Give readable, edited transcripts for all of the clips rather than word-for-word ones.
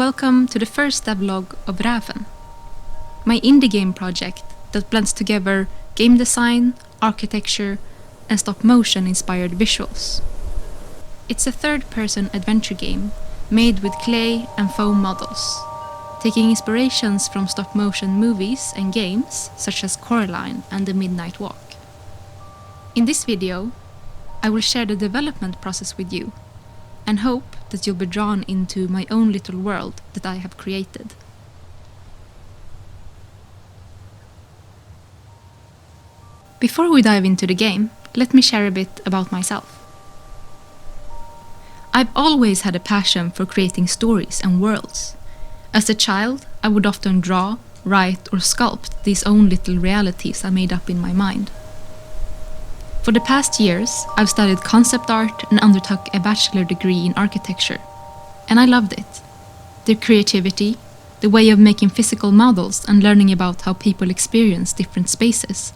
welcome to the first devlog of Räfven, my indie game project that blends together game design, architecture, and stop-motion inspired visuals. It's a third-person adventure game made with clay and foam models, taking inspirations from stop-motion movies and games such as Coraline and The Midnight Walk. In this video, I will share the development process with you and hope that you'll be drawn into my own little world that I have created. Before we dive into the game, let me share a bit about myself. I've always had a passion for creating stories and worlds. As a child, I would often draw, write, or sculpt these own little realities I made up in my mind. For the past years, I've studied concept art and undertook a bachelor degree in architecture, and I loved it. The creativity, the way of making physical models and learning about how people experience different spaces.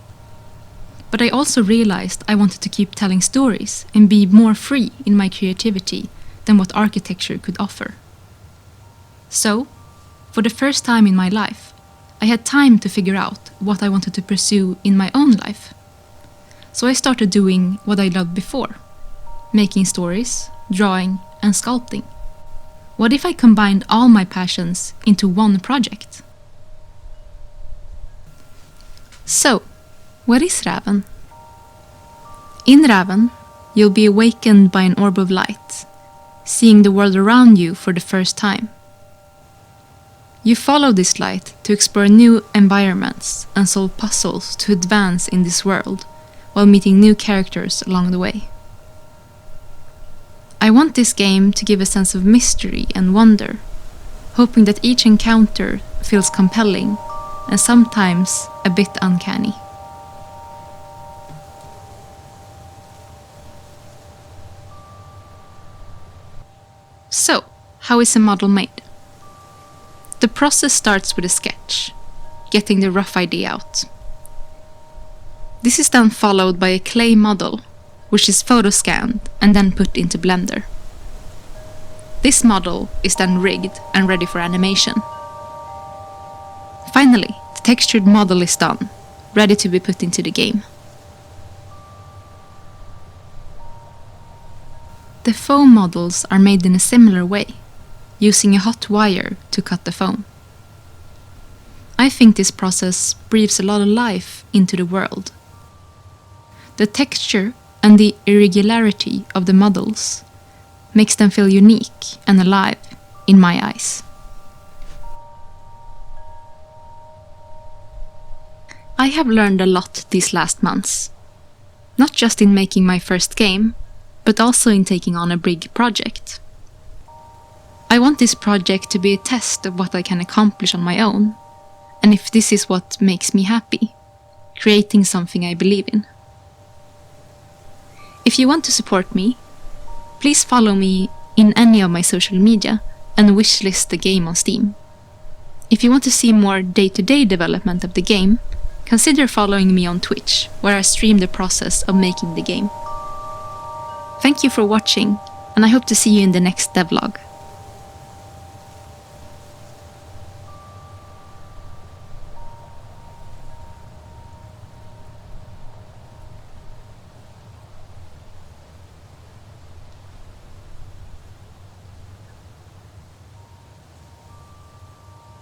But I also realized I wanted to keep telling stories and be more free in my creativity than what architecture could offer. So, for the first time in my life, I had time to figure out what I wanted to pursue in my own life. So I started doing what I loved before, making stories, drawing, and sculpting. What if I combined all my passions into one project? So, what is Räfven? In Räfven, you'll be awakened by an orb of light, seeing the world around you for the first time. You follow this light to explore new environments and solve puzzles to advance in this world, while meeting new characters along the way. I want this game to give a sense of mystery and wonder, hoping that each encounter feels compelling and sometimes a bit uncanny. So, how is a model made? The process starts with a sketch, getting the rough idea out. This is then followed by a clay model, which is photoscanned and then put into Blender. This model is then rigged and ready for animation. Finally, the textured model is done, ready to be put into the game. The foam models are made in a similar way, using a hot wire to cut the foam. I think this process breathes a lot of life into the world. The texture and the irregularity of the models makes them feel unique and alive in my eyes. I have learned a lot these last months, not just in making my first game, but also in taking on a big project. I want this project to be a test of what I can accomplish on my own, and if this is what makes me happy, creating something I believe in. If you want to support me, please follow me in any of my social media and wishlist the game on Steam. If you want to see more day-to-day development of the game, consider following me on Twitch, where I stream the process of making the game. Thank you for watching, and I hope to see you in the next devlog.